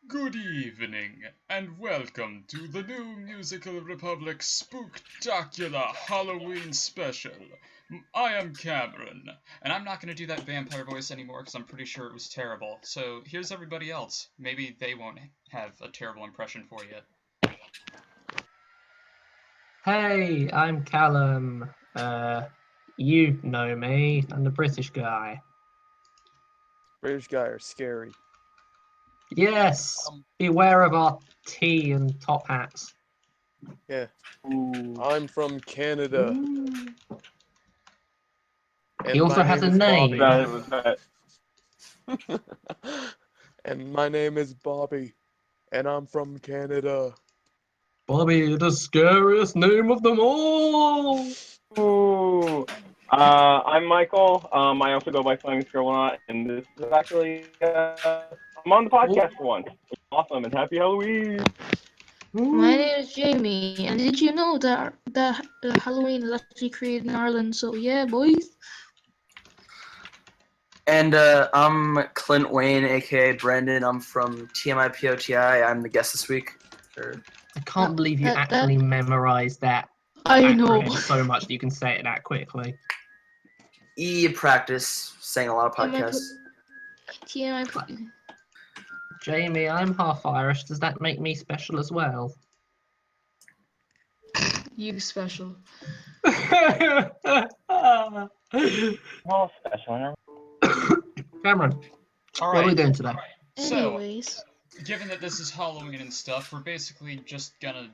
Good evening, and welcome to the new Musical Republic Spooktacular Halloween Special. I am Cameron, and I'm not going to do that vampire voice anymore because I'm pretty sure it was terrible. So here's everybody else. Maybe they won't have a terrible impression for you. Hey, I'm Callum. You know me. I'm the British guy. British guy are scary. Yes, beware of our tea and top hats. Yeah. Ooh. I'm from Canada. And He also my has a is name. That Bobby. And my name is Bobby. And I'm from Canada. Bobby, the scariest name of them all. Ooh. I'm Michael. I also go by Slang Skill a lot, and this is actually I'm on the podcast for once. It's awesome, and happy Halloween. My name is Jamie, and did you know that Halloween is actually created in Ireland? So yeah, boys. And I'm ClintsWayne, aka Brendan. I'm from TMIPOTI. I'm the guest this week. I can't believe you that- actually memorized that I know. acronym so much that you can say it that quickly. Practice saying a lot of podcasts. TMI. Jamie, I'm half Irish. Does that make me special as well? You special. Oh, special. Cameron, All what are we right. doing today? So, Anyways, given that this is Halloween and stuff, we're basically just gonna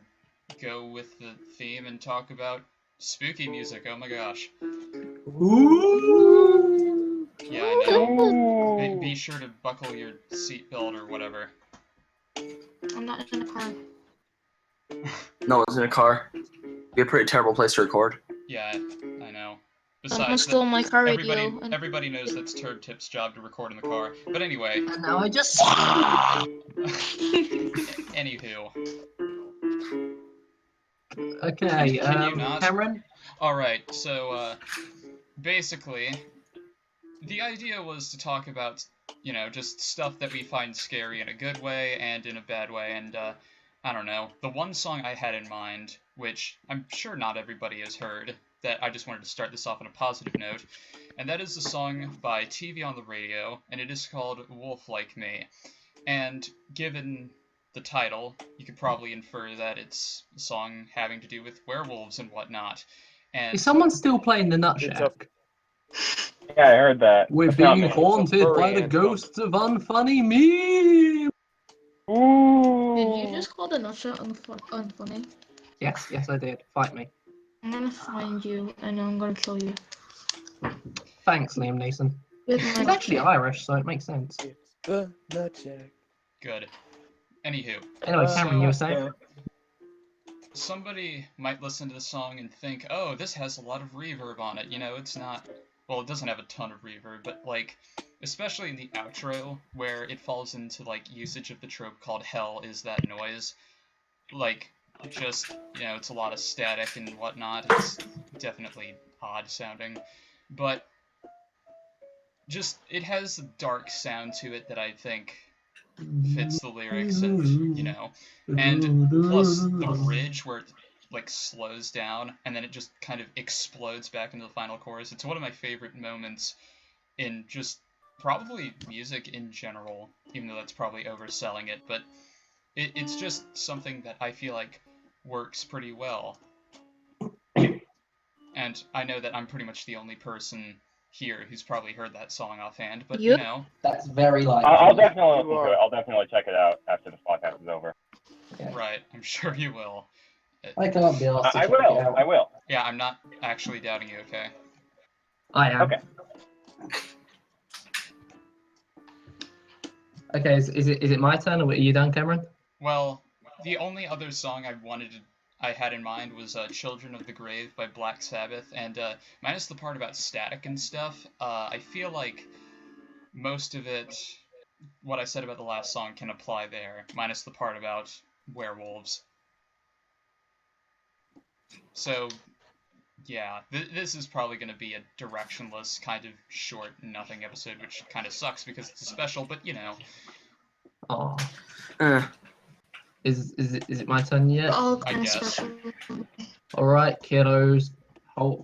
go with the theme and talk about spooky music. Oh my gosh. Ooh. Yeah, I know. Ooh. Be sure to buckle your seatbelt or whatever. I'm not in a car. No one's in a car. Be a pretty terrible place to record. Yeah, I know. Someone Besides, stole my car radio. everybody knows that's Turd Tip's job to record in the car. But anyway, And now I just. anywho. Okay, Can you not? Cameron? Alright, so, basically, the idea was to talk about, you know, just stuff that we find scary in a good way and in a bad way, and, I don't know. The one song I had in mind, which I'm sure not everybody has heard, that I just wanted to start this off on a positive note, and that is a song by TV on the Radio, and it is called Wolf Like Me. And given the title, you could probably infer that it's a song having to do with werewolves and whatnot. And Is someone still playing the Nut It's Shack? Yeah, I heard that. We're That's not being me. haunted furry by the anthem. ghosts of unfunny me. Ooh. Did you just call the nutshot unfunny? Yes, I did. Fight me. I'm gonna find you and I'm gonna kill you. Thanks, Liam Neeson. With He's my actually Irish, so it makes sense. It's the Nutjack. good. Anywho, Anyway, Cameron, you were So- saying? somebody might listen to the song and think, oh, this has a lot of reverb on it. You know, it's not... Well, it doesn't have a ton of reverb, but, like, especially in the outro, where it falls into, like, usage of the trope called hell is that noise. Like, just, you know, it's a lot of static and whatnot. It's definitely odd sounding. But, just, it has a dark sound to it that I think fits the lyrics and, you know, and plus the bridge where it like slows down and then it just kind of explodes back into the final chorus. It's one of my favorite moments in just probably music in general, even though that's probably overselling it, but it's just something that I feel like works pretty well. And I know that I'm pretty much the only person here who's probably heard that song offhand, but you Yep. know, That's very likely. I'll definitely listen You to are. it. I'll definitely check it out after this podcast is over. right, I'm sure you will. I can't be asked to I check it will. out. I will. Yeah, I'm not actually doubting you, okay? I am. Okay. Okay, is it my turn, or are you done, Cameron? Well, the only other song I had in mind was Children of the Grave by Black Sabbath, and minus the part about static and stuff, I feel like most of it, what I said about the last song, can apply there, minus the part about werewolves. So, yeah, this is probably going to be a directionless, kind of short, nothing episode, which kind of sucks because it's a special, but you know. Oh, Uh, is it my turn yet? All I kind of guess. special. All right, kiddos.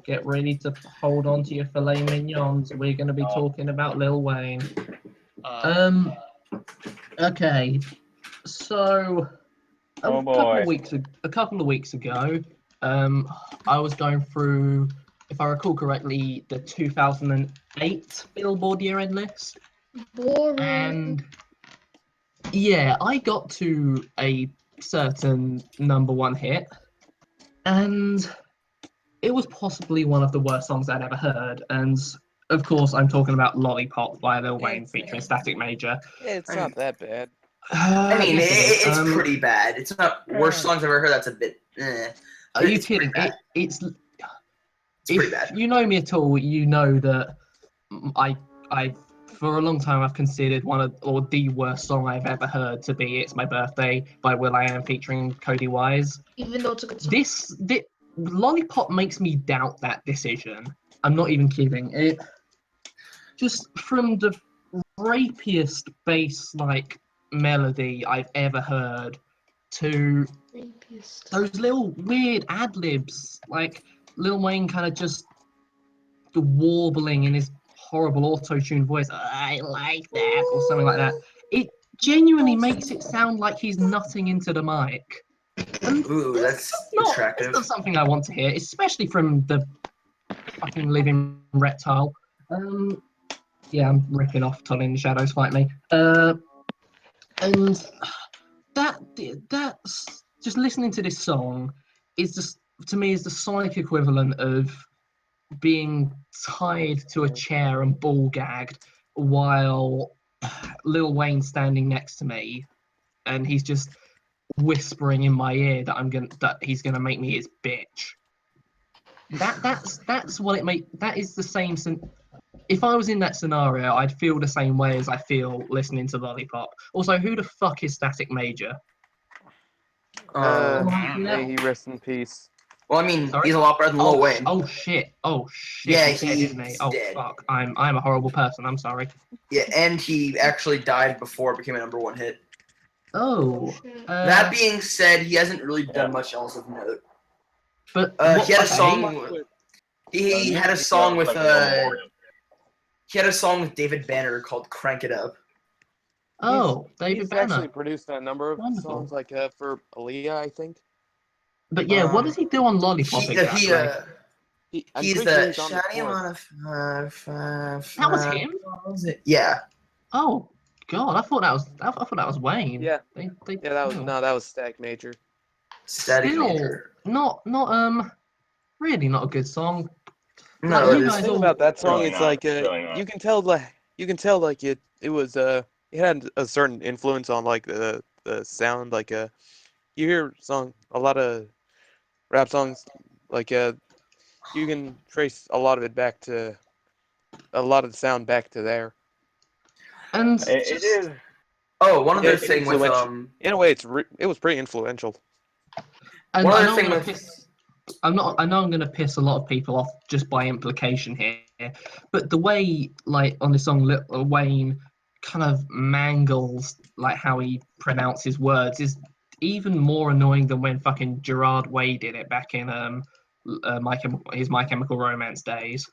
Get ready to hold on to your filet mignons. We're going to be talking about Lil Wayne. Uh, Okay. So Oh, couple boy. a couple of weeks ago, I was going through, if I recall correctly, the 2008 Billboard year-end list, Boring. and yeah, I got to a certain #1 hit, and it was possibly one of the worst songs I'd ever heard. And of course, I'm talking about "Lollipop" by Lil Wayne featuring Static Major. It's not that bad. I mean, Yes, it is. it's pretty bad. It's not worst songs I've ever heard. That's a bit. Are you It's pretty kidding? bad. It's pretty if bad. you know me at all, you know that I for a long time I've considered one of or the worst song I've ever heard to be "It's My Birthday" by will.i.am featuring Cody Wise. Even though it's a good song. This Lollipop makes me doubt that decision. I'm not even kidding. It just from the rapiest bass like melody I've ever heard to Rapist. those little weird ad libs, like Lil Wayne kind of just warbling in his horrible auto-tuned voice, I like that, or something like that. It genuinely makes it sound like he's nutting into the mic. And Ooh, that's it's attractive. not something I want to hear, especially from the fucking living reptile. Yeah, I'm ripping off Tony in the Shadows Fight Me. And that's just listening to this song is just, to me, is the sonic equivalent of being tied to a chair and ball gagged while Lil Wayne standing next to me, and he's just whispering in my ear that he's gonna make me his bitch. That's what it make. That is the same. If I was in that scenario, I'd feel the same way as I feel listening to Lollipop. Also, who the fuck is Static Major? I don't May know. he rest in peace. Well, I mean, Sorry? he's a lot better than Lil Wayne. Oh shit! Yeah, he's dead, isn't he? he's Oh dead. fuck! I'm a horrible person. I'm sorry. Yeah, and he actually died before it became a #1 hit. Oh. Shit. That being said, he hasn't really done much else of note. But He had a okay. song. He had a song with he had a song with David Banner called "Crank It Up." Oh, David He's Banner. actually produced a number of Wonderful. songs, like for Aaliyah, I think. But yeah, what does he do on Lollipop He, exactly? I'm he's pretty sure the he's on the shiny chorus. That was him. Yeah. Oh God, I thought that was Wayne. Yeah. They, Yeah, that was oh. that was Static Major. Static Still Major. not really not a good song. No, Like, it you is. guys The thing all- about that song Really is not, like really not. you can tell like it was it had a certain influence on like the sound, like you hear a lot of rap songs, like you can trace a lot of it back to a lot of the sound back to there. And It is. Oh, one other It's thing with influential. In a way, it was pretty influential. and one I other know thing I'm gonna with piss. I know I'm gonna piss a lot of people off just by implication here, but the way like on the song Lil Wayne kind of mangles like how he pronounces words is even more annoying than when fucking Gerard Way did it back in his My Chemical Romance days.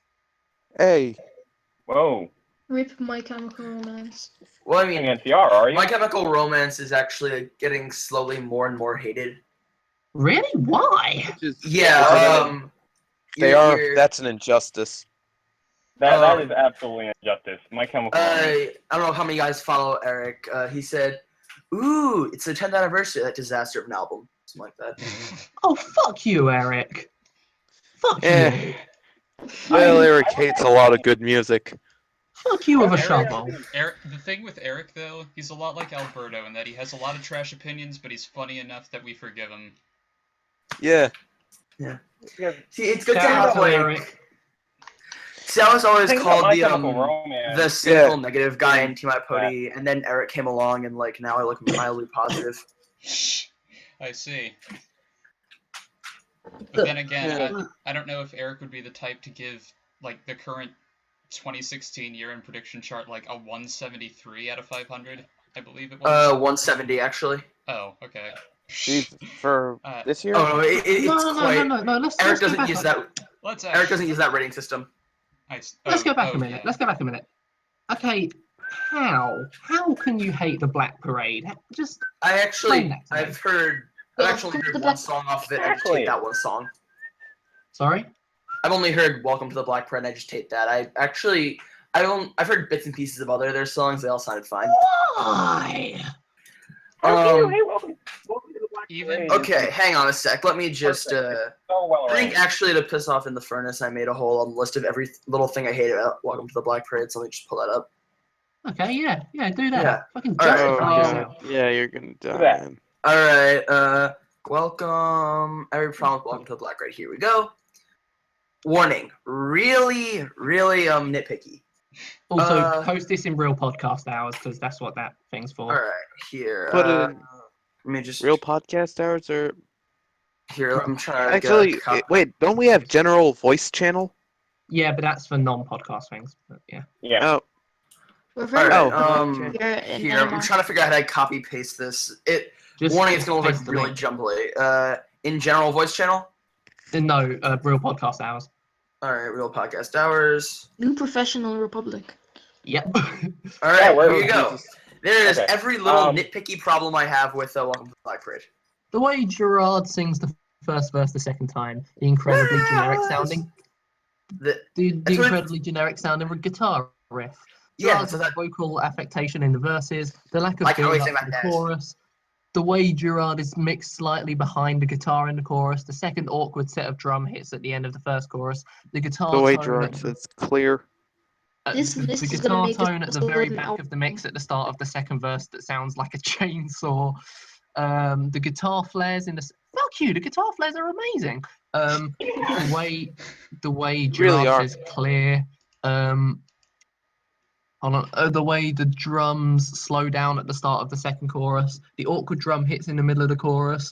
Hey, Whoa. Rip My Chemical Romance. well, I mean, Against CR, are you? My Chemical Romance is actually getting slowly more and more hated. Really? Why? which is Yeah, they you're- are. you're- That's an injustice. That is absolutely an injustice. My Chemical Romance. I don't know how many guys follow Eric. He said, "Ooh, it's the 10th anniversary of that disaster of an album." Something like that. Oh, fuck you, Eric. Fuck you. Eh. Well, Eric hates a lot of good music. Fuck you with a Eric- shovel. The thing with Eric, though, he's a lot like Alberto in that he has a lot of trash opinions, but he's funny enough that we forgive him. Yeah. See, it's good to Shout out have to like. Eric. See, I was always Think about called My Chemical the Romance. cynical negative guy in Team Pody, and then Eric came along, and like now I look mildly positive. I see. But then again, Yeah. I don't know if Eric would be the type to give like the current 2016 year-end prediction chart like a 173 out of 500. I believe it was. 170 actually. Oh, okay. Jesus, for this year? Oh no, it's No. Let's Eric go doesn't back. use that. Let's Eric doesn't use that rating system. Let's go back a minute. Yeah. Let's go back a minute. Okay, how can you hate the Black Parade? Just explain that to me. I've actually heard one song off of it. I just hate that one song. Sorry. I've only heard "Welcome to the Black Parade." And I just hate that. I've heard bits and pieces of other their songs. They all sounded fine. Why? How can you hate welcome to the Black Parade? Okay, hang on a sec. Let me just. So well I think arranged. actually to piss off in the furnace, I made a whole list of every little thing I hate about "Welcome to the Black Parade." So let me just pull that up. Okay, yeah, do that. Yeah. Fucking All right, justify yourself. Yeah, you're gonna die, that? man. All right. Welcome. Every promise. Welcome to the Black Parade. Here we go. Warning. Really nitpicky. Also, post this in real podcast hours because that's what that thing's for. All right. Here. Put it in Let me just. real podcast hours or Here. I'm trying to. actually wait, don't we have general voice channel? Yeah, but that's for non-podcast things. But yeah. Yeah. Oh, We're All very right. okay. here in Here. I'm Denmark. trying to figure out how to copy paste this. Just Warning. It's gonna look paste like the really link. jumbly. In general voice channel. No, real podcast hours. All right. Real podcast hours. New Professional Republic. Yep. All right. Yeah, where here you was go. Jesus. There it is. Okay. Every little Um, nitpicky problem I have with Welcome to the Black Parade. The way Gerard sings the first verse the second time, the incredibly generic sounding, The, the That's what it- incredibly generic sounding guitar riff. yeah. Gerard's So that. vocal affectation in the verses, the lack of I can build always up say to my the dad. chorus, the way Gerard is mixed slightly behind the guitar in the chorus, the second awkward set of drum hits at the end of the first chorus, the guitar The way tone Gerard at says clear. This the list is guitar gonna make this tone at the very episode an back of the mix at the start of the second verse that sounds like a chainsaw. The guitar flares in the fuck you. The guitar flares are amazing. The way Really Gerard are. says clear. Hold on. The way the drums slow down at the start of the second chorus. The awkward drum hits in the middle of the chorus.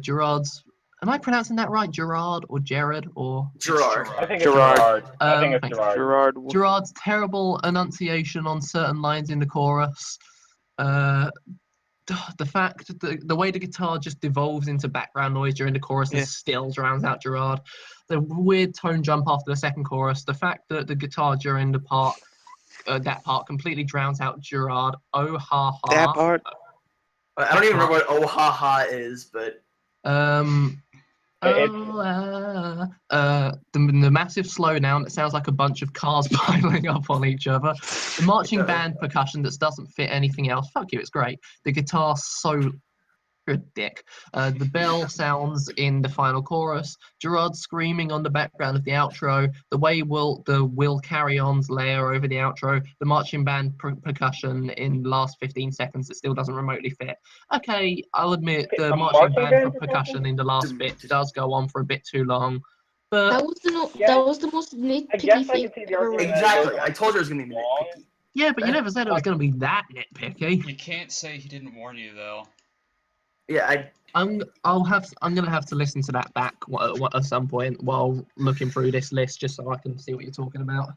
Gerard's. Am I pronouncing that right? Gerard or Jared or Gerard. I think it's Gerard. Gerard. I think it's thanks. Gerard. Gerard. Gerard's terrible enunciation on certain lines in the chorus. The fact that the way the guitar just devolves into background noise during the chorus Yeah. and still drowns out Gerard. The weird tone jump after the second chorus. The fact that the guitar during the part, that part completely drowns out Gerard. Oh ha ha. That part. I don't even remember what "Oh ha ha" is, but The massive slowdown that sounds like a bunch of cars piling up on each other. The marching band percussion that doesn't fit anything else. Fuck you, it's great. The guitar so good dick. The bell sounds in the final chorus. Gerard screaming on the background of the outro. The way will carry on's layer over the outro. The marching band percussion in the last 15 seconds that still doesn't remotely fit. Okay, I'll admit the The marching marching band band percussion in the last bit does go on for a bit too long. But That was the Yeah. that was the most I nitpicky guess I thing can see the ever argument. read. exactly. I told you it was gonna be nitpicky. yeah, but you never said it was going to be that nitpicky. You can't say he didn't warn you though. Yeah, I'm gonna have to listen to that back at some point while looking through this list just so I can see what you're talking about.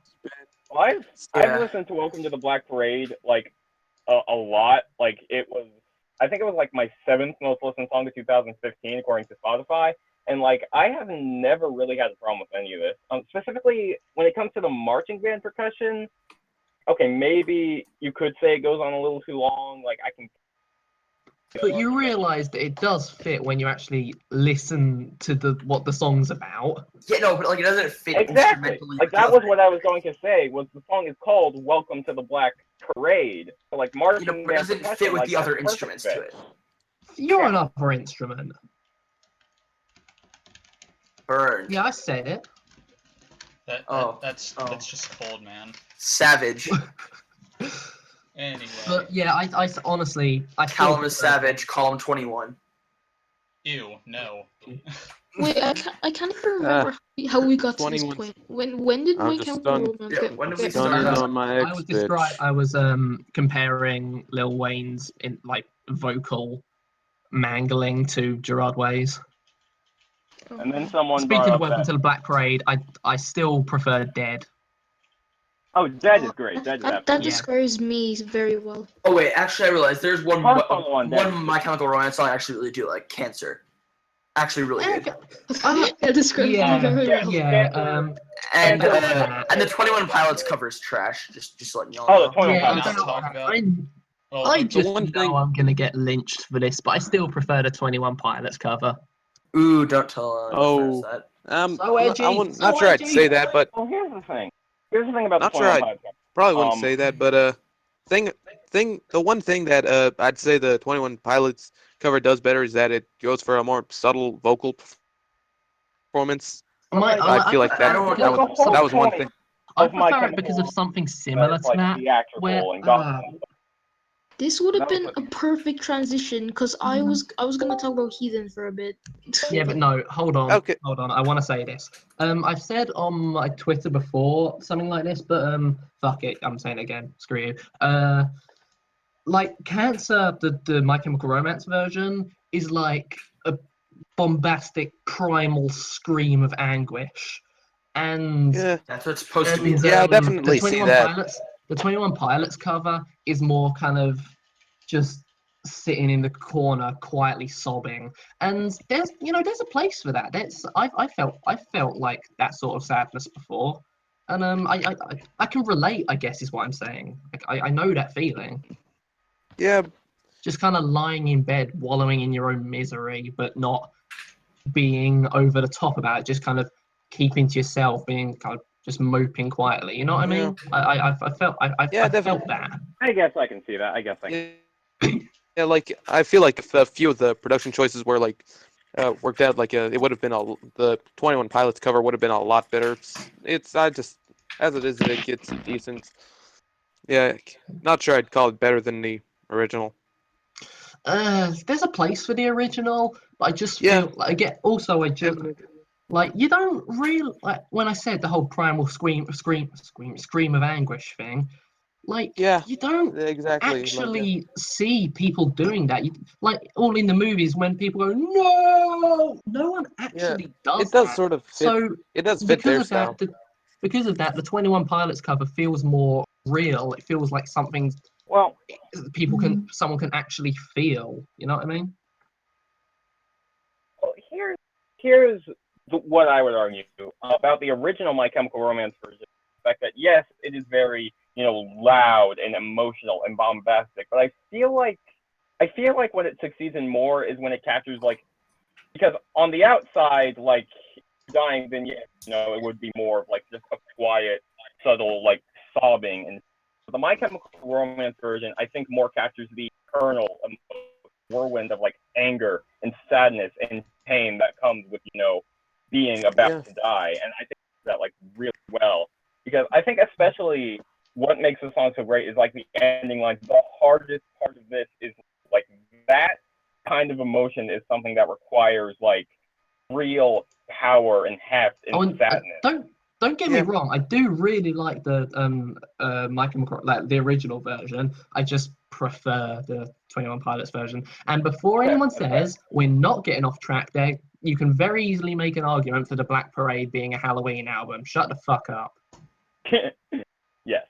Well, I've Yeah. listened to Welcome to the Black Parade like a lot. Like I think it was like my 7th most listened song of 2015 according to Spotify. And like I have never really had a problem with any of this. Specifically when it comes to the marching band percussion. Okay, maybe you could say it goes on a little too long. Like I can. But you realise that it does fit when you actually listen to what the song's about. yeah, no, but like it doesn't fit Exactly. instrumentally. Like that was what I was going to say. Was the song is called "Welcome to the Black Parade"? So like marching but it band doesn't percussion, fit with like, the other that's a perfect instruments fit. to it. You're Yeah. another instrument. Burned. Yeah, I said it. That's just cold, man. Savage. Anyway. But yeah, I honestly, I still Callum is prefer- savage. Column 21. Ew, no. Wait, I can't even remember how we got to this 21. point. When did I'm My just Chemical done. Romance Yeah, get when did we get start Done Sorry. on my I ex was comparing Lil Wayne's in like vocal mangling to Gerard Way's. And then someone Speaking brought of up Welcome that. to the Black Parade, I still prefer Dead. Oh, Zed is great. Zed is That absolutely. Yeah. describes me very well. Oh wait, actually I realized there's one Personal one, one then. My Chemical Romance song I actually really do like, Cancer. Actually really good. That describes me Yeah, very well. yeah. And about uh, that. and the 21 Pilots cover is trash. Just letting y'all Oh, know. the 21 Yeah, Not Pilots. talk about. Well, I the just one know thing- I'm gonna get lynched for this, but I still prefer the 21 Pilots cover. Ooh, don't tell Oh. that. So edgy, Not sure I'd edgy. say that, but Well, here's the thing. Here's the thing about Not the sure 21 I- Pilots. probably wouldn't say that. But the one thing that I'd say the 21 Pilots cover does better is that it goes for a more subtle vocal performance. I feel like I don't- that was one thing. I of My prefer it because of Chemical something similar to like that. theatrical where, and gospel. This would have That was been a perfect transition because I was gonna talk about Heathen for a bit. Yeah, but no, hold on. Okay. Hold on. I want to say this. I've said on my Twitter before something like this, but fuck it. I'm saying it again. Screw you. Like Cancer, the My Chemical Romance version is like a bombastic primal scream of anguish, and Yeah, That's what it's supposed to be. and Yeah, I definitely the see 21 that. Pilots, the 21 Pilots cover is more kind of just sitting in the corner quietly sobbing, and there's a place for that. I felt like that sort of sadness before, and I can relate, I guess is what I'm saying. Like, I know that feeling, yeah, just kind of lying in bed wallowing in your own misery, but not being over the top about it, just kind of keeping to yourself, being kind of just moping quietly. You know what I mean? I felt Yeah, I felt definitely. that. I guess I can see that. I guess I can. Yeah, like I feel like if a few of the production choices were like worked out, like it would have been the 21 Pilots cover would have been a lot better. It's I just as it is, it's decent. Yeah, not sure I'd call it better than the original. There's a place for the original, but I just Yeah. feel like again. Also, I just like you don't really like when I said the whole primal scream of anguish thing. Like Yeah, you don't exactly. actually see people doing that. Like all in the movies when people go no one actually does it does that. sort of fit. So It does fit because their of style. that, the 21 Pilots cover feels more real. It feels like something Well, someone can actually feel. You know what I mean? here's what I would argue about the original My Chemical Romance version. The fact that yes, it is very loud and emotional and bombastic, but I feel like what it succeeds in more is when it captures because on the outside dying, then it would be more of just a quiet, subtle sobbing, and the My Chemical Romance version I think more captures the internal whirlwind of anger and sadness and pain that comes with being about to die, and I think that really well, because I think especially what makes the song so great is the ending line. The hardest part of this is that kind of emotion is something that requires real power and heft and sadness. Don't get me wrong. I do really like the Michael McCrory, the original version. I just prefer the 21 Pilots version. And before anyone says we're not getting off track, there you can very easily make an argument for the Black Parade being a Halloween album. Shut the fuck up. Yes.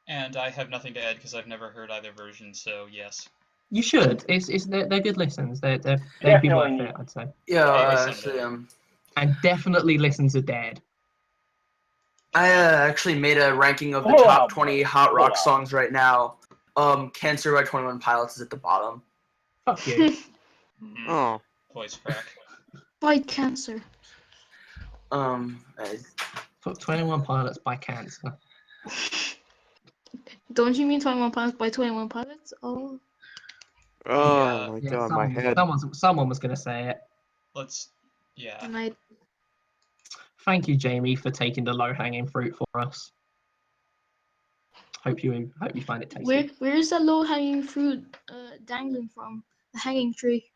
And I have nothing to add because I've never heard either version, so yes. You should. They're good listens. They'd be worth it, I'd say. Yeah, Hey, actually, And definitely listen to Dead. I actually made a ranking of the Cool top album. 20 hot Cool rock album. songs right now. Cancer by 21 Pilots is at the bottom. Fuck you. Oh, Voice crack. Fight cancer. Fuck 21 Pilots by Cancer. Don't you mean 21 Pilots by 21 Pilots? Oh. my God, my head. Someone was gonna say it. Yeah. And I Thank you, Jamie, for taking the low-hanging fruit for us. Hope you find it tasty. where is that low hanging fruit dangling from? The hanging tree.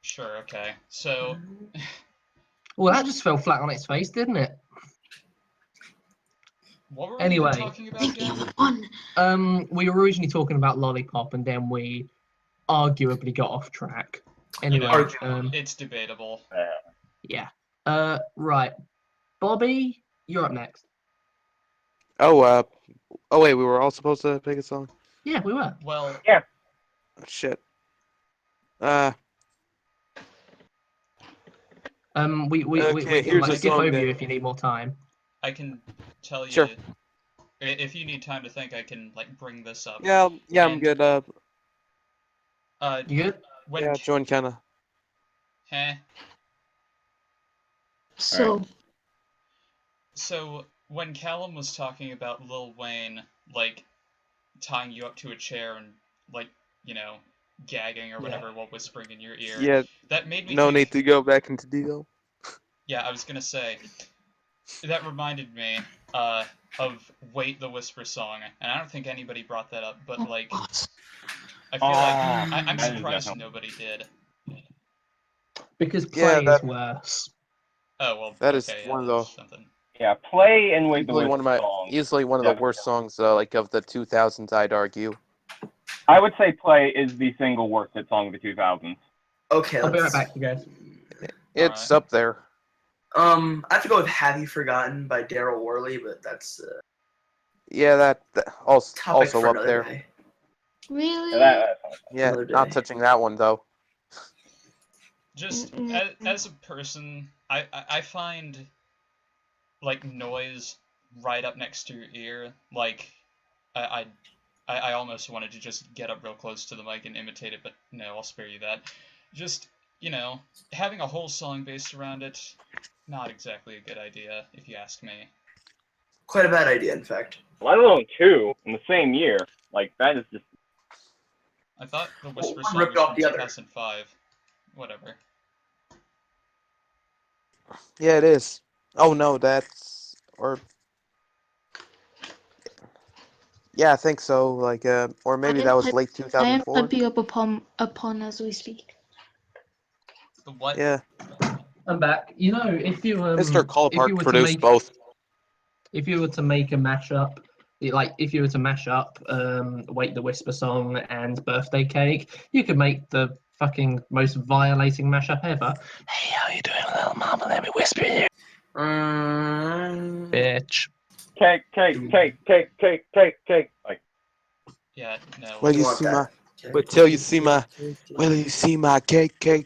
Sure, okay. So, Well, that just fell flat on its face, didn't it? what were we Anyway. even talking about again? We were originally talking about Lollipop, and then we arguably got off track. Anyway, It's debatable. yeah. Right. Bobby, you're up next. Oh, oh wait, we were all supposed to pick a song? Yeah, we were. Well, Oh, shit. We Okay, can here's a like skip song over then. you if you need more time. I can tell you, Sure. if you need time to think, I can like bring this up. Yeah, I'm And, good. You good? When Yeah, join kinda. Heh. So, So when Callum was talking about Lil Wayne, like tying you up to a chair and like gagging or whatever while whispering in your ear, Yeah, that made me no think. need to go back into detail. Yeah, I was gonna say that reminded me of "Wait" the Whisper song, and I don't think anybody brought that up, but like I feel like I'm that is surprised definitely- nobody did. Because Yeah, play that- is worse. Oh well, That is okay, yeah, one of that's the- something. Yeah, Play and Wait the Easily Whisper song. easily one of the worst songs like of the 2000s, I'd argue. I would say Play is the single worst hit song of the 2000s. Okay, I'll be right let's. back, you guys. It's Alright. up there. I have to go with "Have You Forgotten" by Daryl Worley, but that's Yeah, that also topic for up another there. day. really? Yeah, Another not day. touching that one though. Just Mm-mm. as a person, I find like noise right up next to your ear, like I I almost wanted to just get up real close to the mic and imitate it, but no, I'll spare you that. Just, having a whole song based around it, not exactly a good idea, if you ask me. Quite a bad idea, in fact. Let alone two in the same year. Like, that is just. I thought the Whisper one song ripped was off from the other. 2005. Whatever. Yeah, it is. Oh no, that's yeah, I think so. Like or maybe that was late I am 2004. typing up upon as we speak. The what? Yeah, I'm back. You know, Mr. if you were produced make both. if you were to make a mashup, like if you were to mash up Wait the Whisper song and Birthday Cake, you could make the fucking most violating mashup ever. Hey, how you doing, little mama? Let me whisper in your bitch. Cake. Like, Yeah, no. Will You you want see that? But till you see my, will you see my cake? Please,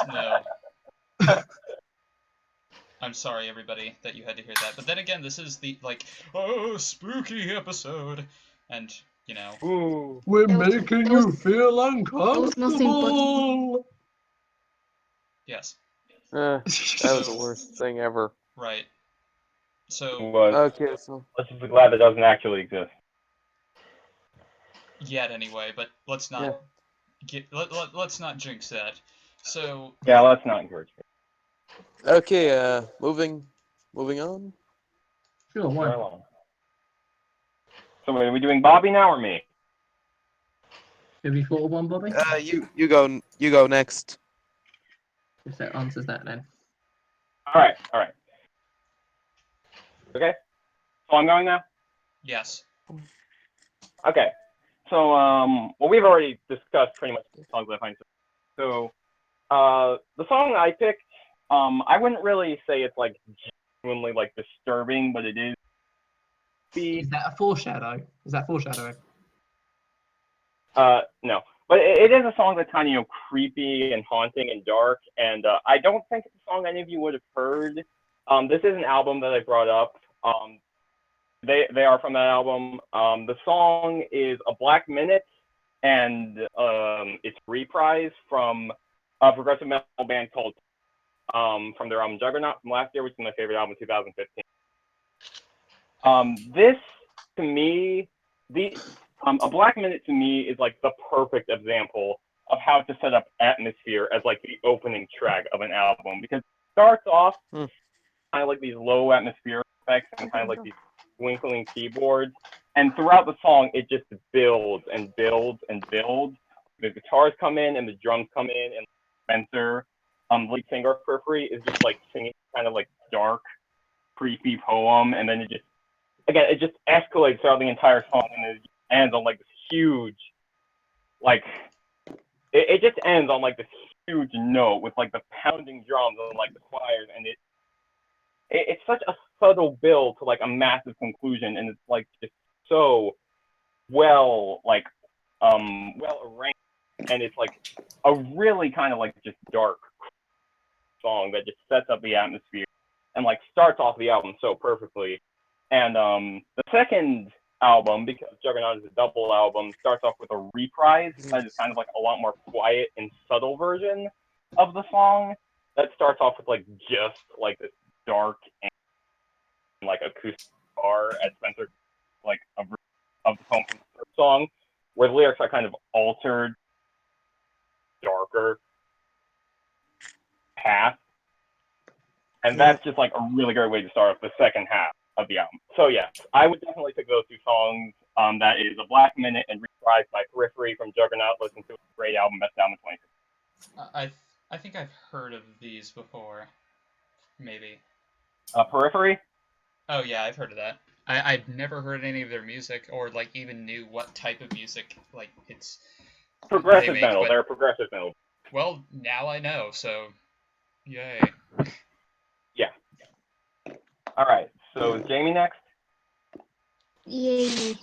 no. I'm sorry, everybody, that you had to hear that. But then again, this is the, spooky episode. And, ooh. We're That was- making that was- you feel was nothing but- uncomfortable. yes, That was the worst thing ever. right. So, Okay, so Let's just be glad that doesn't actually exist. yet anyway, but let's not let's not jinx that. So, Yeah, let's not encourage it. okay, moving on. Sure, why Right not? along. So, are we doing Bobby now or me? Have you thought of one, Bobby? You go next. If that answers that, then. All right. Okay. So I'm going now. yes. Okay. So well, we've already discussed pretty much the songs I find. So the song I picked, I wouldn't really say it's like genuinely like disturbing, but it is. Is that a foreshadow? Is that foreshadowing? No, but it is a song that's kind of creepy and haunting and dark, and I don't think it's a song any of you would have heard. This is an album that I brought up. They are from that album. The song is A Black Minute, and it's reprise from a progressive metal band called from their album Juggernaut from last year, which is my favorite album, 2015. This to me, A Black Minute to me is like the perfect example of how to set up atmosphere as like the opening track of an album, because it starts off kind of like these low atmospheric effects and kind of like these twinkling keyboards, and throughout the song it just builds and builds and builds. The guitars come in and the drums come in, and Spencer, lead singer of Periphery, is just like singing kind of like dark, creepy poem, and then it just escalates throughout the entire song, and it ends on like this huge, like it just ends on like this huge note with like the pounding drums and like the choirs, and it's such a subtle build to like a massive conclusion, and it's like just so well well arranged, and it's like a really kind of like just dark song that just sets up the atmosphere and like starts off the album so perfectly. And the second album, because Juggernaut is a double album, starts off with a reprise that is kind of like a lot more quiet and subtle version of the song that starts off with like just like this dark and like acoustic guitar at Spencer, like a version of the poem from the first song, where the lyrics are kind of altered, darker path. And that's just like a really great way to start off the second half of the album. So yeah, I would definitely pick those two songs. That is A Black Minute and Reprised by Periphery from Juggernaut. Listen to it. Great album, best album of 2016. I think I've heard of these before. Maybe. Periphery? Oh yeah, I've heard of that. I'd never heard any of their music, or like even knew what type of music like it's Progressive they make, metal. but- They're a progressive metal. Well, now I know, so yay. All right. So is Jamie next? Yay.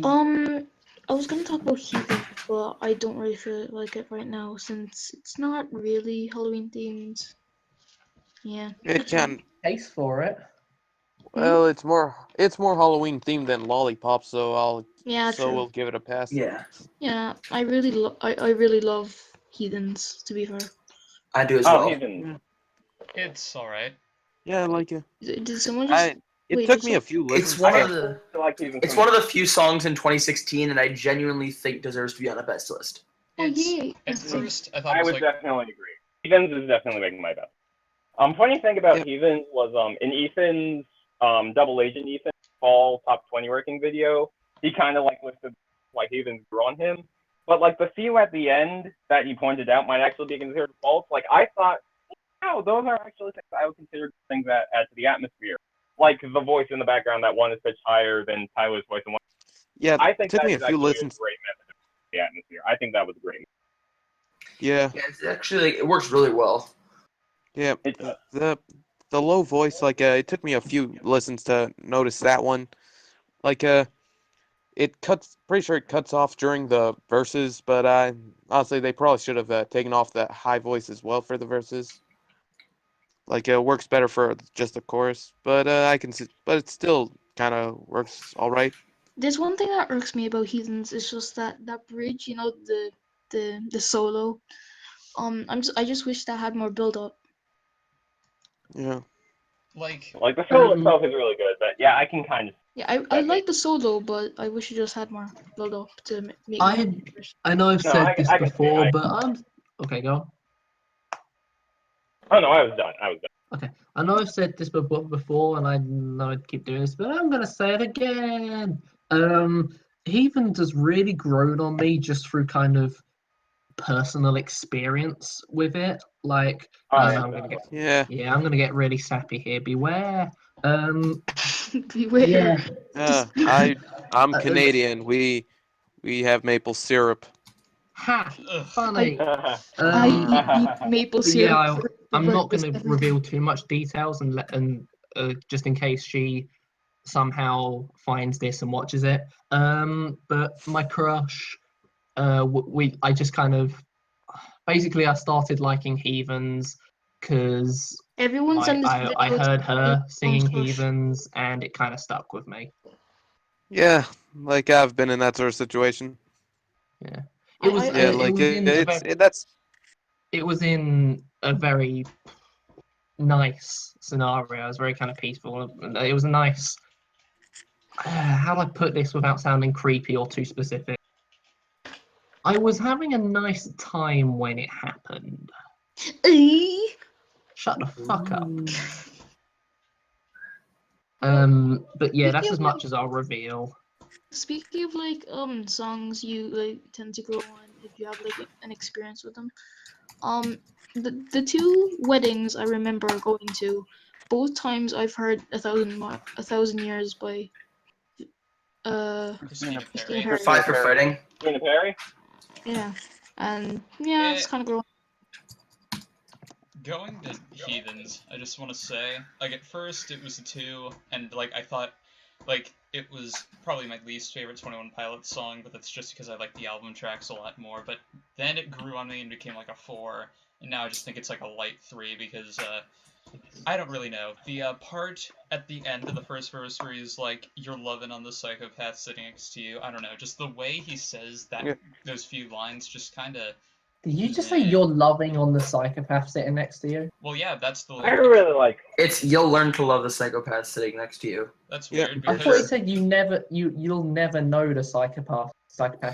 I was gonna talk about Heathen, but I don't really feel like it right now since it's not really Halloween themed. Yeah. It can. Case for it. Well, it's more Halloween themed than Lollipop, so Yeah, true. we'll give it a pass. Yeah, Yeah, I really love Heathens, to be fair. I do as Oh, well. Heathen. It's alright. Yeah, like it. Did someone just wait, took did me a few listens. It's one I of the like Heathen. it's one of the few songs in 2016, and I genuinely think deserves to be on a best list. Oh yay! At first, I thought I it was would like definitely agree. Heathens is definitely making my best. Funny thing about Yep. Heathens was in Ethan's Double Agent Ethan fall top 20 working video, he kind of like listed like Heathens grew on him, but like the few at the end that he pointed out might actually be considered faults. Like I thought, wow, those are actually things I would consider things that add to the atmosphere. Like the voice in the background, that one is pitched higher than Tyler's voice, and one. Yeah, I think took that me a is few actually listens. a great method of the atmosphere. I think that was great. Yeah, Yeah, it's actually it works really well. yeah. It does. The low voice, like it took me a few listens to notice that one. Like it cuts. Pretty sure it cuts off during the verses, but honestly, they probably should have taken off the high voice as well for the verses. Like it works better for just the chorus, but but it still kind of works all right. There's one thing that irks me about Heathens. It's just that bridge, you know, the solo. I just wish that had more build up. Yeah. like Like the solo itself is really good, but yeah, I can kind of. Yeah, I like the solo, but I wish it just had more build up to make it I more interesting. I know I've No, said I this can see before, it. but I'm okay. Go on. Oh no, I was done. Okay, I know I've said this before, and I know I'd keep doing this, but I'm gonna say it again. Heathens has really grown on me just through kind of personal experience with it. Like, Oh, and yeah. I'm gonna get really sappy here. Beware. Beware. Yeah. I'm Canadian. We have maple syrup. Ha. ugh. Funny. I eat maple But syrup. yeah, for I'm not going breakfast to every reveal day. too much details and just in case she somehow finds this and watches it. But my crush, I just kind of basically I started liking Heathens because Everyone send this video I to heard her singing crush. Heathens and it kind of stuck with me. Yeah, like I've been in that sort of situation. Yeah, I- it was I- Yeah, it like was in a that's it was in a very nice scenario. It was very kind of peaceful. It was a nice. How do I put this without sounding creepy or too specific? I was having a nice time when it happened. Eee. Shut the fuck up. Well, But yeah, that's speaking as of much as I'll reveal. Speaking of like songs you like tend to grow on if you have like an experience with them. The two weddings I remember going to, both times I've heard a thousand years by Christina Christina Perry. Perry. Five for fighting. Christina Perry? Yeah. And yeah, it's Eh. kind of growing. Going to Heathens, I just want to say, like, at first it was a 2, and, like, I thought, like, it was probably my least favorite 21 Pilots song, but that's just because I like the album tracks a lot more, but then it grew on me and became, like, a 4, and now I just think it's, like, a light 3, because, I don't really know. The, part at the end of the first verse where he's like, "You're loving on the psychopath sitting next to you," I don't know, just the way he says that, Yeah. those few lines just kinda... Did you just say Yeah. you're loving on the psychopath sitting next to you? Well, yeah, that's the I lyric. really like. It's you'll learn to love the psychopath sitting next to you. That's Yeah. weird I thought because you said you'll never know the psychopath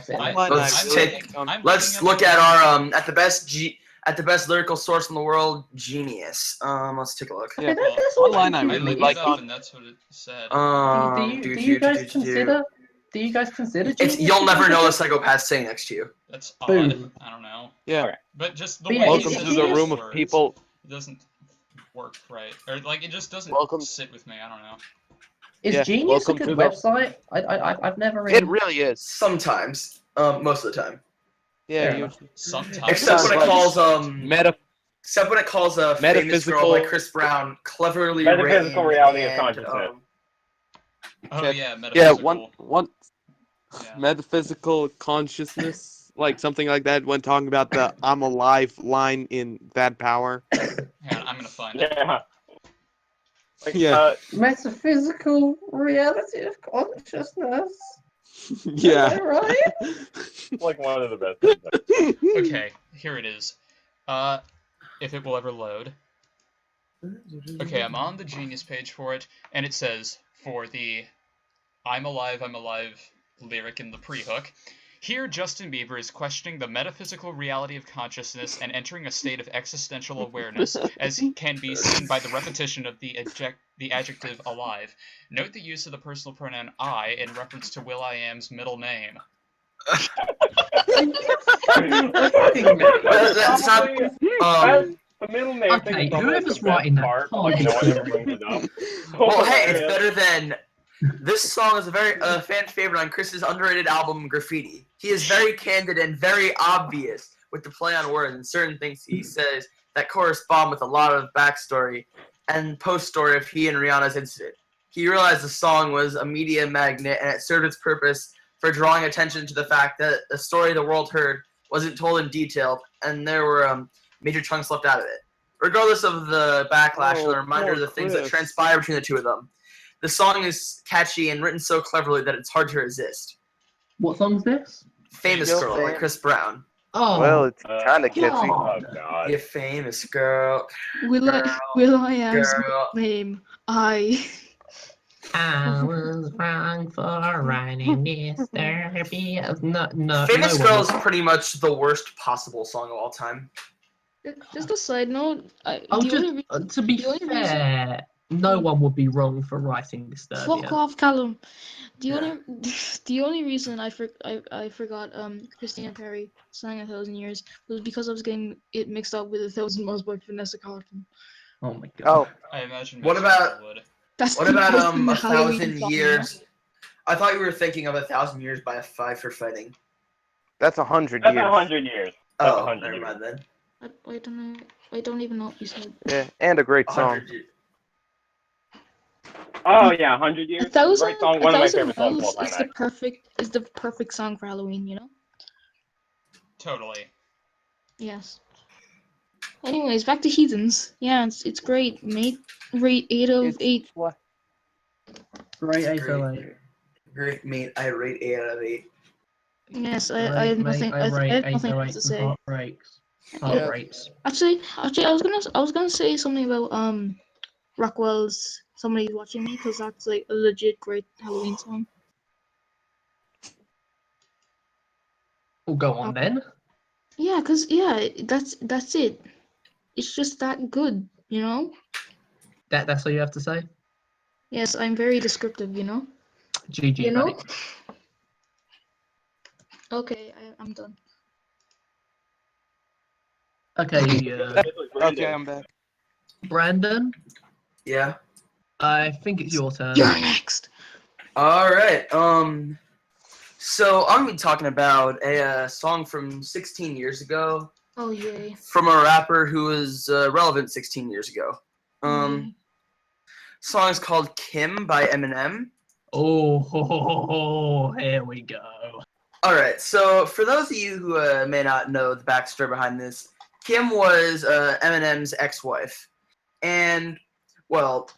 sitting I- next to you. Let's I'm take- looking- I'm Let's looking up look at the our lyrics. at the best lyrical source in the world, Genius. Let's take a look. Yeah. Okay, Well, that's one all line I I really looked like it up and that's what it said. Do you guys consider? Do you guys consider? It's Genius you'll to never be know the good? psychopath sitting next to you. That's odd. Boom. I don't know. Yeah. Okay. But just the But way yeah, he Welcome says to the those room of words, people. It doesn't work right, or like it just doesn't Welcome- sit with me. I don't know. Is Yeah, Genius a welcome good to the- website? I've never really. It really is. Sometimes, most of the time. Yeah, Fair you. enough. Sometimes. Except when it like- calls Meta. Except when it calls a famous girl by Metaphysical- Chris Brown cleverly Metaphysical written reality of and, consciousness. Oh Yeah, yeah, Yeah, metaphysical. one Yeah. metaphysical consciousness, like something like that, when talking about the "I'm alive" line in That Power. Hang on, I'm gonna find it. Yeah. Like, Yeah. Metaphysical reality of consciousness. Yeah. Am I right? like one of the best things. Okay, here it is. If it will ever load. Okay, I'm on the Genius page for it, and it says, for the I'm alive lyric in the pre-hook, here Justin Bieber is questioning the metaphysical reality of consciousness and entering a state of existential awareness, as can be seen by the repetition of the adjective alive. Note the use of the personal pronoun I in reference to Will.i.am's middle name. That's not. The middle name Okay, thing is probably whoever's the writing best that part, can't like, be no one ever true. brings it up. Well, hey, it's Hilarious. better than. This song is a very fan favorite on Chris's underrated album Graffiti. He is very candid and very obvious with the play on words and certain things he says that correspond with a lot of backstory and post story of he and Rihanna's incident. He realized the song was a media magnet and it served its purpose for drawing attention to the fact that the story the world heard wasn't told in detail and there were major chunks left out of it. Regardless of the backlash and the reminder of the things that transpire between the two of them, the song is catchy and written so cleverly that it's hard to resist. What song's this? Famous Yo, Girl by fam. Chris Brown. Oh, Well, it's kind of Oh, catchy. God. Oh god. You famous girl. Will.i.am's Girl. name. I was wrong for writing this therapy. No, Famous no Girl one is pretty much the worst possible song of all time. just a side note. Oh, The only to be the only reason- fair, no one would be wrong for writing Disturbia. fuck off, Callum. The Yeah. only the only reason I forgot Christina Perri sang 1,000 Years was because I was getting it mixed up with 1,000 Miles by Vanessa Carlton. Oh my god. Oh, I imagine What most about- people would. That's What the about ultimate A Halloween Thousand song, you Years? I thought you were thinking of 1,000 Years by Five for Fighting. that's 100 That's years. 100 years. That's Oh, 100 never years. mind then. know? I don't even know what you said. Yeah, and a great song. 100 years. Oh yeah, 100 years. 1,000 Great song. One of my 1,000 favorite songs of all Miles time. is the perfect song for Halloween, you know? Totally. Yes. Anyways, back to Heathens. Yeah, it's great, mate. Rate 8 of It's 8. what? Great Great. 808. Great, mate. I rate 8 out of 8. Yes, I had nothing. I had nothing else to say. Heartbreaks. Yeah. Heartbreaks. Actually, I was gonna say something about Rockwell's "Somebody's Watching Me" because that's like a legit great Halloween song. Well, go on then. Yeah, that's it. It's just that good, you know. That's all you have to say. Yes, I'm very descriptive, you know. GG, You know. mate. Okay, I'm done. Okay, Okay, I'm back. Brandon, Yeah. I think it's your turn. You're next. All right. So I'm gonna be talking about a song from 16 years ago Oh yay. from a rapper who was relevant 16 years ago. Song is called Kim by Eminem. Oh, here we go. All right, so for those of you who may not know the backstory behind this, Kim was Eminem's ex-wife, and well,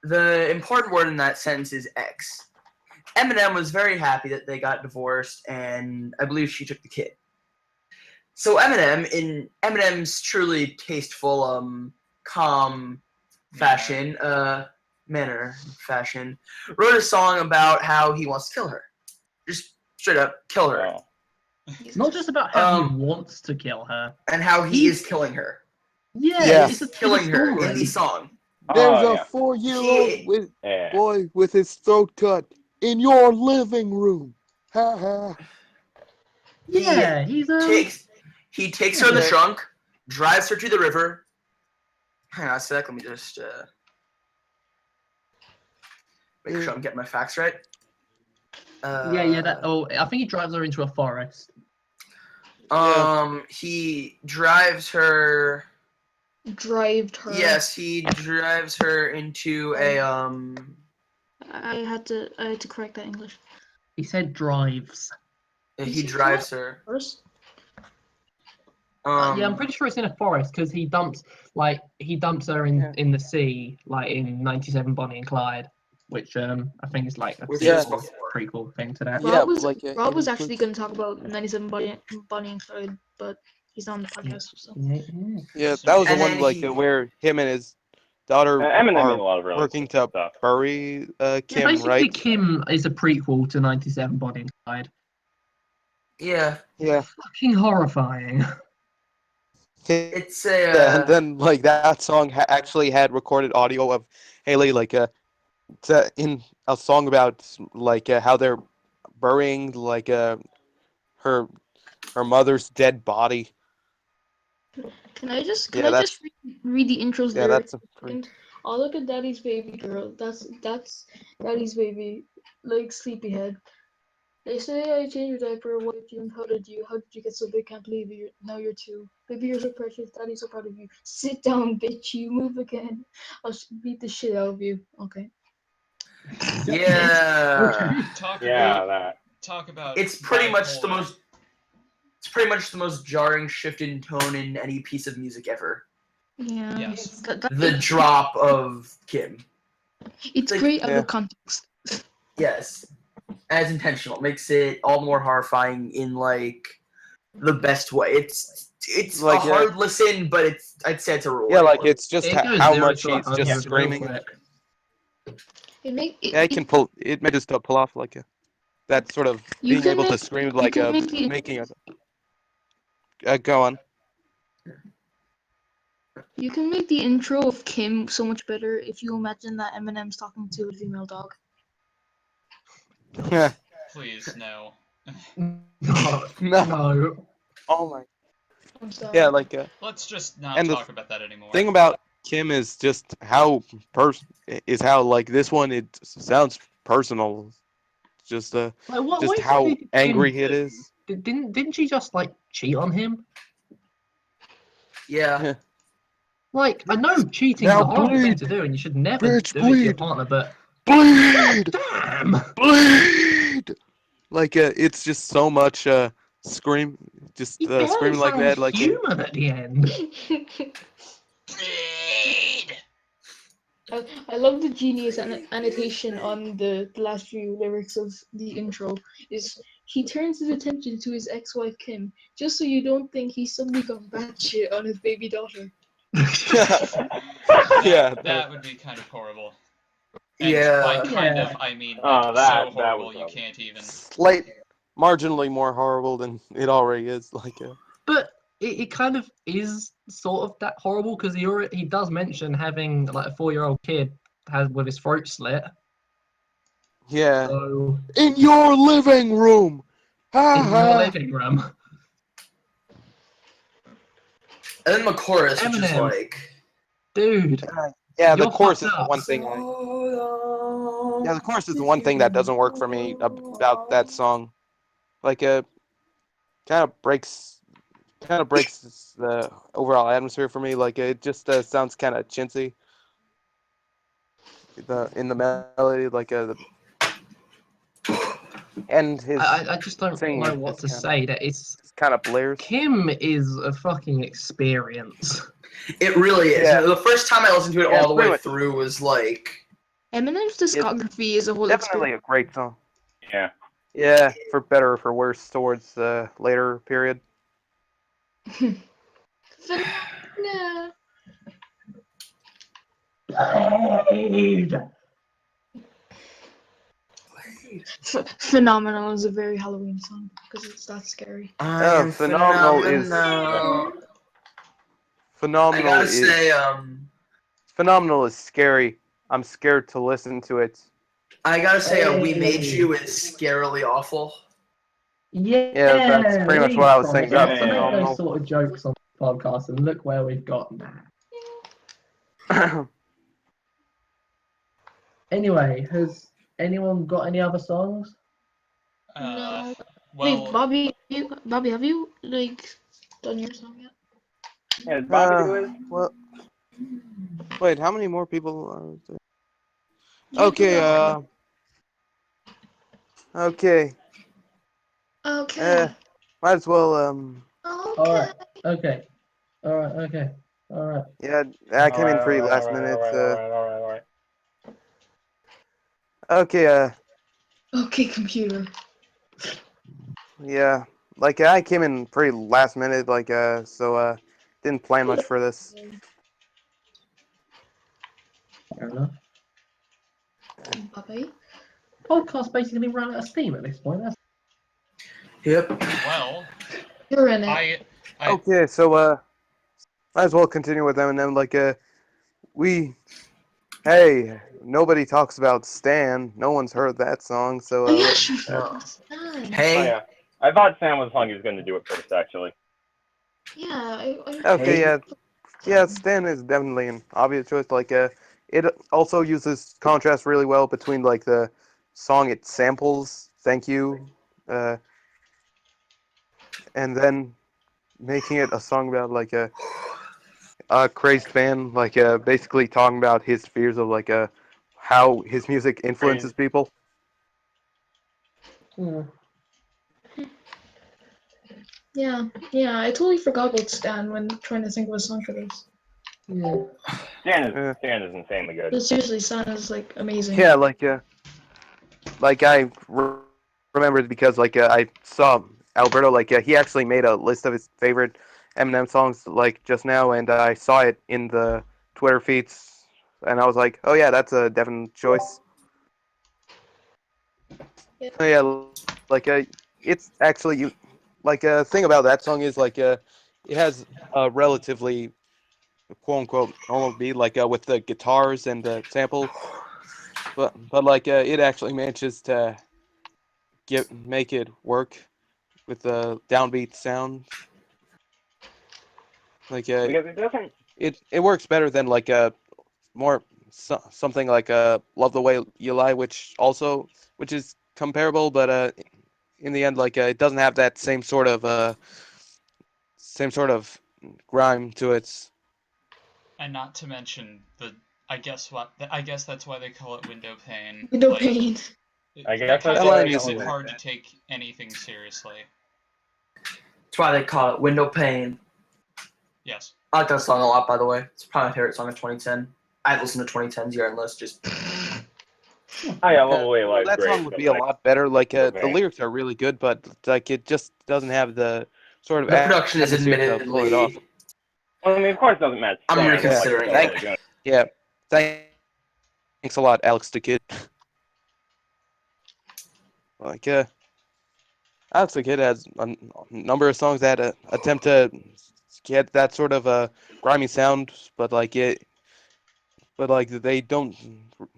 the important word in that sentence is ex. Eminem was very happy that they got divorced, and I believe she took the kid. So Eminem, in Eminem's truly tasteful, calm fashion, wrote a song about how he wants to kill her. Just straight up kill her. Oh. It's not just about how he Um, wants to kill her. And how he is killing her. Yeah, Yeah. it's Killing a her story. in the song. There's Oh, a yeah. 4-year-old Yeah. boy with his throat cut in your living room. Ha ha. Yeah, he's He takes her in the trunk, drives her to the river. Hang on a sec, let me just make sure I'm getting my facts right. I think he drives her into a forest. He drives her. Drived her. Yes, he drives her into a I had to correct that English. He said drives. He drives her. First. Yeah, I'm pretty sure it's in a forest because he dumps her in the sea, like in 97 Bonnie and Clyde, which I think is like a prequel thing to that. Yeah, Rob was actually going to talk about 97 Bonnie and Clyde, but he's not on the podcast. So. Yeah, that was the And one then like where him and his daughter Eminem made a are lot of really working cool to stuff. bury Yeah, Kim, basically, right? Kim is a prequel to 97 Bonnie and Clyde. Yeah. Yeah. Fucking horrifying. It's Yeah, and then like that song actually had recorded audio of Haley in a song about how they're burying her mother's dead body. Can I just that's read the intros yeah, lyrics? that's Oh, look at Daddy's baby girl. That's Daddy's baby, like sleepyhead. They say I changed your diaper. What did you? And how did you? How did you get so big? Can't believe it. Now you're two. Baby, you're so precious. Daddy's so proud of you. Sit down, bitch. You move again. I'll beat the shit out of you. Okay. yeah. Okay. Talk about. It's pretty much the most. It's pretty much the most jarring shift in tone in any piece of music ever. Yeah. Yes. The drop of Kim. It's Like, great out of context. Yes, as intentional, makes it all more horrifying in like the best way. It's like, a hard listen, but I'd say it's a rewarding. Yeah, like one. it's just It goes how 0 much to he's 100 just real screaming. quick. Yeah, it may just pull off that sort of being able to scream making a go on. You can make the intro of Kim so much better if you imagine that Eminem's talking to a female dog. Please, no. No. Oh my. I'm sorry. Yeah, Let's just not and talk about that anymore. thing about Kim is just how this one it sounds personal. Just what how exactly angry Kim it is. Didn't she just cheat on him? Yeah. Like, I know cheating's Now a horrible thing bleed. to do, and you should never Bitch, do it to your bleed. partner. But Bleed. damn, Bleed. It's just so much scream, just he barely screaming like sounds that, human at the end. I love the genius annotation on the last few lyrics of the intro. Is he turns his attention to his ex-wife Kim, just so you don't think he's suddenly gone batshit on his baby daughter. That would be kind of horrible. And by kind of, I mean so horrible you can't even. Marginally more horrible than it already is. But it kind of is sort of that horrible because he does mention having a 4-year-old kid with his throat slit. Yeah. So, in your living room. in your living room. And then the chorus, which is Eminem. Dude. Yeah, the chorus is the one thing. The chorus is the one thing that doesn't work for me about that song. Kind of breaks kind of breaks the overall atmosphere for me. Like it just sounds kind of chintzy. In the melody, like and his I just don't singing know what to say. That it's kind of blares. Kim is a fucking experience. It really is. Yeah. The first time I listened to it Yeah, all the way pretty much. through was like, Eminem's discography is a whole Definitely experience. a great song. Yeah. Yeah, for better or for worse towards the later period. Yeah. Phenomenal is a very Halloween song because it's that scary. I Oh, am phenomenal is phenomenal. I phenomenal gotta is say, phenomenal is scary. I'm scared to listen to it. We Made You is scarily awful. Yeah, that's pretty much what I was saying about Yeah. phenomenal. those sort of jokes on the podcast, and look where we've got now. Anyway, has anyone got any other songs? No. Well, Wait, Bobby, Bobby, have you like done your song yet? Yeah, does Bobby do his? Well, wait, how many more people are there? You have to Okay, go. okay. Okay. Might as well, Okay. Okay. All right. yeah, I came in Alright, pretty alright, last alright, minute. alright. Okay, Okay, computer. yeah, like I came in pretty last minute, like, so, didn't plan much for this. Fair enough. Bobby. Podcast basically run out of steam at this point. That's Yep. well, You're in it. I Okay, so, might as well continue with Eminem. Like, hey, nobody talks about Stan. No one's heard that song, so, Oh yeah, sure. No. That's done. Oh Hey, yeah. I thought Sam was the song he was gonna do it first, actually. Yeah, I okay, Hey. yeah, Stan is definitely an obvious choice. Like, it also uses contrast really well between like the song it samples, "Thank You," uh, and then making it a song about like a crazed fan, like basically talking about his fears of like how his music influences people. yeah, I totally forgot about Stan when trying to think of a song for this. yeah. Stan is insanely good. But seriously, Stan is like amazing. Yeah, like I remembered because like I saw Alberto like he actually made a list of his favorite Eminem songs like just now, and I saw it in the Twitter feeds, and I was like, oh yeah, that's a definite choice. Yeah. Oh yeah, like it's actually you like a thing about that song is like it has a relatively quote unquote normal beat like with the guitars and the sample, but like it actually manages to make it work with the downbeat sound. Like Because it doesn't. it works better than like more something like Love the Way You Lie, which is comparable, but in the end like it doesn't have that same sort of grime to it. and not to mention the I guess that's why they call it window pane. Window Like, pane. I guess that that's kind That of line makes is it hard to take anything seriously. that's why they call it Window Pane. Yes. I like that song a lot, by the way. It's probably my favorite song of 2010. I've listened to 2010's year end list. Just Oh yeah, Love Away Live is That great. song would but, be a like, lot better. Like the okay. lyrics are really good, but like it just doesn't have the sort of the production is atmosphere to pull it off. admittedly. Well, I mean, of course, it doesn't match. I'm Stan, reconsidering like, it. really good. Yeah, thanks a lot, Alex the Kid. Like Alex the Kid has a number of songs that attempt to get that sort of grimy sound, but like they don't,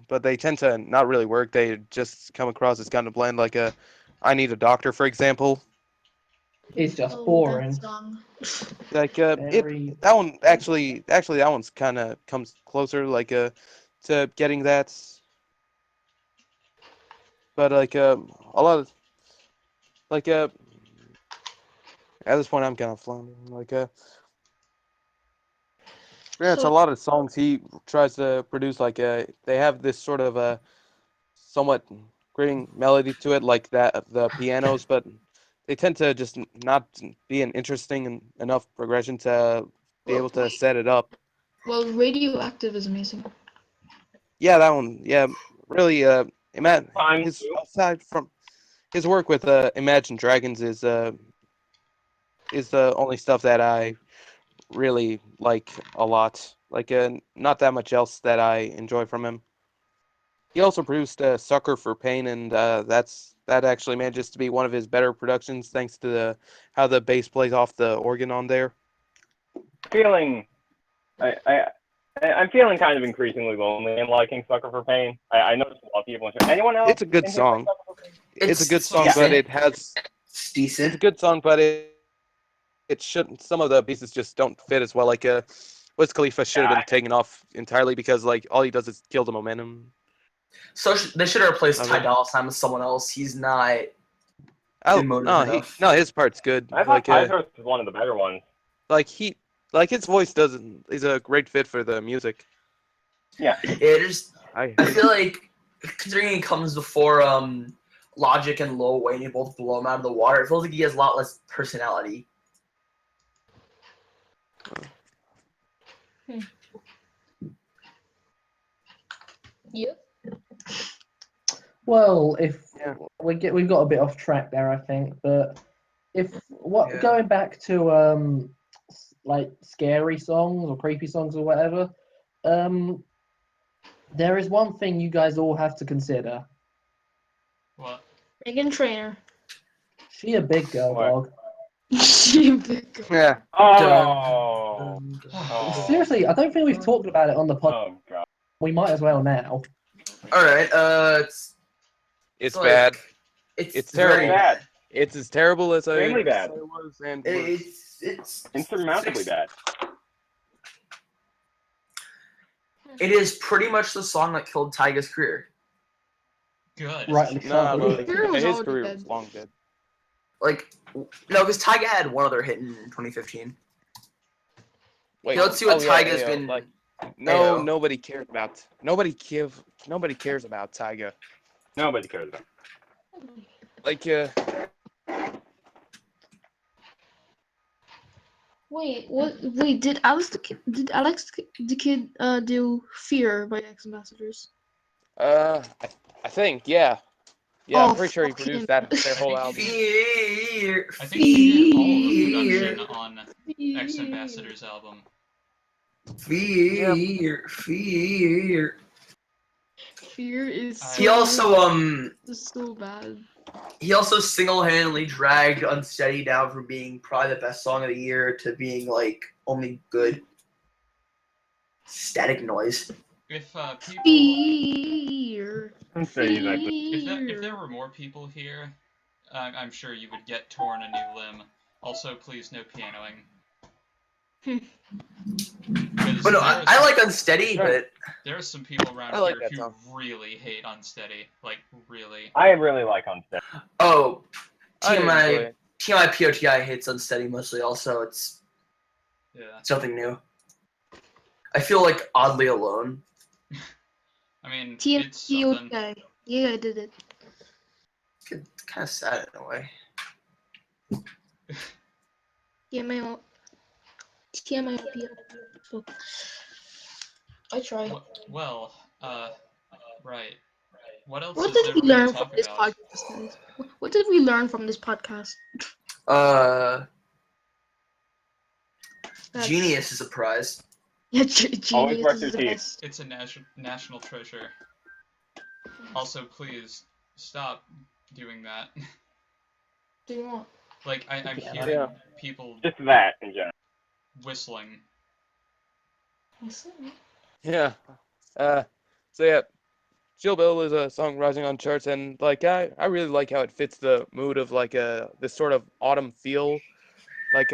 but they tend to not really work. They just come across as kind of bland. Like I Need a Doctor, for example. It's just Oh, boring. that song. Like Very. that one actually that one's kind of comes closer like to getting that, but like a lot of like At this point, I'm kind of floundering. Yeah, it's a So, lot of songs he tries to produce. They have this sort of somewhat grating melody to it, like that of the pianos, but they tend to just not be an interesting enough progression to be able to set it up. well, Radioactive is amazing. Yeah, that one. Yeah, really. Time His too. aside from his work with Imagine Dragons is the only stuff that I really like a lot. Not that much else that I enjoy from him. He also produced Sucker for Pain, and that actually manages to be one of his better productions, thanks to how the bass plays off the organ on there. Feeling, I'm feeling kind of increasingly lonely and liking Sucker for Pain. I noticed a lot of people. Anyone else? It's a good in here like song. Sucker for Pain? It's a good song, decent. but It's it's decent. a good song, but it shouldn't. Some of the pieces just don't fit as well. Wiz Khalifa should have been taken off entirely because all he does is kill the momentum. So they should have replaced of Ty it. Dolla $ign with someone else. He's not Oh emotive no, enough. his part's good. I thought Tyler's was one of the better ones. He his voice doesn't is a great fit for the music. Yeah. I I feel like considering he comes before Logic and Lil Wayne, you both blow him out of the water. It feels like he has a lot less personality. Yep. Well, if Yeah. we've got a bit off track there, I think. But Yeah. going back to like scary songs or creepy songs or whatever, there is one thing you guys all have to consider. What? Megan Trainor. She a big girl, What? dog. She a big girl. yeah. Oh. Oh. Seriously, I don't think we've talked about it on the podcast. Oh god. We might as well now. All right. It's like, bad. It's It's very terrible. Bad. It's as terrible as Extremely bad. said it was, and worse. It's Insurmountably bad. It is pretty much the song that killed Tyga's career. Good. Rightly No, so. no, Career was his already career dead. was long dead. Like, no, because Tyga had one other hit in 2015. Wait, Let's see what Tyga's Ayo, been. no, Ayo. nobody cares about Tyga. Nobody cares about. Wait, what? Wait, did Alex the Kid do Fear by X Ambassadors? I think, yeah. Yeah, Oh, I'm pretty sure he fuck produced him. their whole album. Fear. I think he did all of the Fear. production on X Ambassador's album. Fear. Fear. Fear is I- He also is so bad. he also single-handedly dragged Unsteady down from being probably the best song of the year to being like only good. Static noise. If people, Fear. if there were more people here, I'm sure you would get torn a new limb. Also, please no pianoing. 'Cause But no, there I is- like Unsteady, but There are some people around I like here that who song. really hate Unsteady. Like, really. I really like Unsteady. oh, I enjoy TMI it. POTI hates Unsteady mostly. Also, it's Yeah. nothing new. I feel like oddly alone. I mean, it's something. TMI. Yeah, I did it. It's kind of sad in a way. TMI. I try. Well, right. What else What is did there we to learn from talk this about? podcast, guys? What did we learn from this podcast? That's- Genius is a prize. Yeah, Always genius brush is your the teeth. best. It's a national treasure. Also, please stop doing that. Do you want? Like, I'm Yeah. hearing Yeah. people Just that in general. whistling. Yeah. So yeah, Chill Bill is a song rising on charts, and I really like how it fits the mood of this sort of autumn feel, with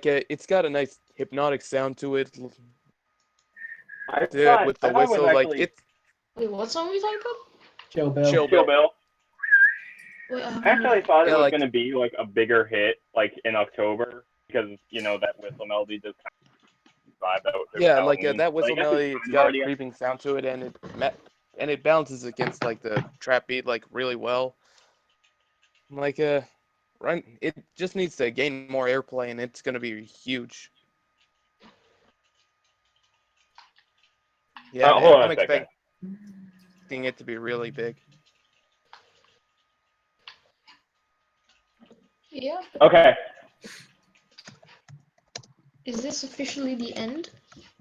it's got a nice hypnotic sound to it. I With thought the it was whistle, actually it's Wait, what song are we talking about? Chill Bill. Chill Chill Bill. Bill. Wait, I I haven't actually heard. thought it Yeah, was like- gonna be like a bigger hit, like in October, because that whistle melody just kind of vibe out with Yeah, like Halloween. that But I whistle guess melody, it's it's got a already- creeping sound to it, and it balances against like the trap beat like really well. Like it just needs to gain more airplay, and it's gonna be huge. Yeah, hold on I'm a second. expecting it to be really big. Yeah. Okay. Is this officially the end?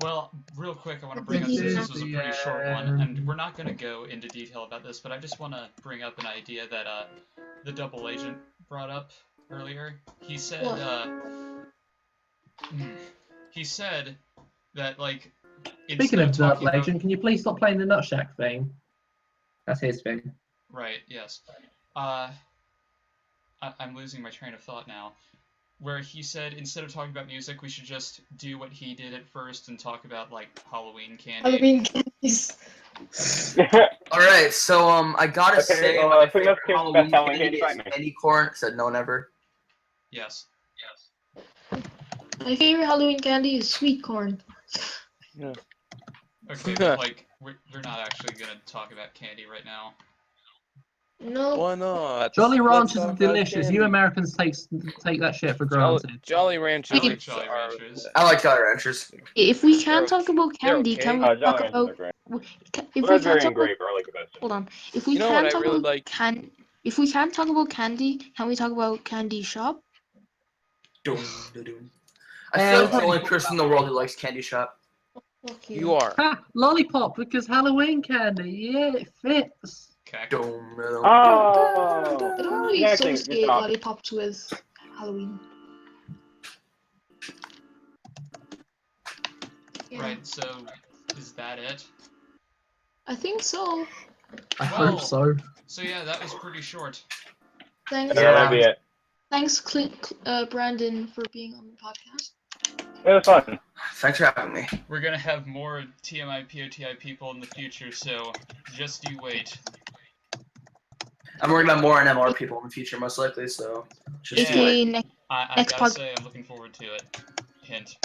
Well, real quick, I want to bring up, since this was a pretty short one, and we're not going to go into detail about this, but I just want to bring up an idea that the double agent brought up earlier. He said, he said that, like, Speaking instead of talking Double about- Agent, can you please stop playing the Nutshack thing? That's his thing. Right, yes. I'm losing my train of thought now. Where he said, instead of talking about music, we should just do what he did at first and talk about, like, Halloween candy. Halloween candies. All right, so I gotta Okay, say, well, my I think favorite that's Kim's Halloween best Halloween candy candy is by me. candy corn. Said no, never. Yes. My favorite Halloween candy is sweet corn. Yeah. Okay, but, like, we're not actually going to talk about candy right now. No. Why not? Jolly Let's Ranchers talk are about delicious. You candy. Americans take that shit for Jolly, granted. Jolly Ranchers I like Jolly are- Ranchers. I like Jolly Ranchers. If we They're can't talk about they're candy, okay. can we Jolly talk Ranchers about? are great. If we Raspberry can't and talk about, grape are like the best. hold on. If we You know what can't I talk really about like? if we can't talk about candy, can we talk about Candy Shop? Doom, doom. I feel like the Hey. only person in the world who likes Candy Shop. Fuck You are. Ha! Lollipop, because Halloween candy. Yeah, it fits. Okay. Doom, doom. Oh! I don't really Yeah, good associate job. lollipops with Halloween. Yeah, Right, so is that it? I think so. I Well- hope so. So yeah, that was pretty short. Thanks, Yeah, that'd be it. thanks, Brandon, for being on the podcast. It was fun. Thanks for having me. We're gonna have more TMI POTI people in the future, so just you wait. I'm working on more NMR people in the future, most likely. So just do AKA it. next. I Next gotta pod- say, I'm looking forward to it. Hint.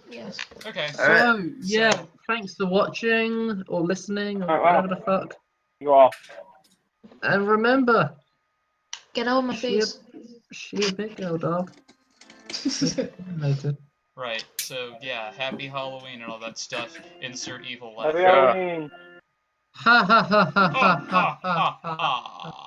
Yes. Okay. Alright. So, yeah, So- thanks for watching or listening or Alright, wow. whatever the fuck. You all. And remember, Get out of my she a, face. she a big girl, dog. Noted. Right, so yeah, happy Halloween and all that stuff. Insert evil laugh. Happy Halloween. Ha ha ha ha Ha ha ha ha ha ha. ha.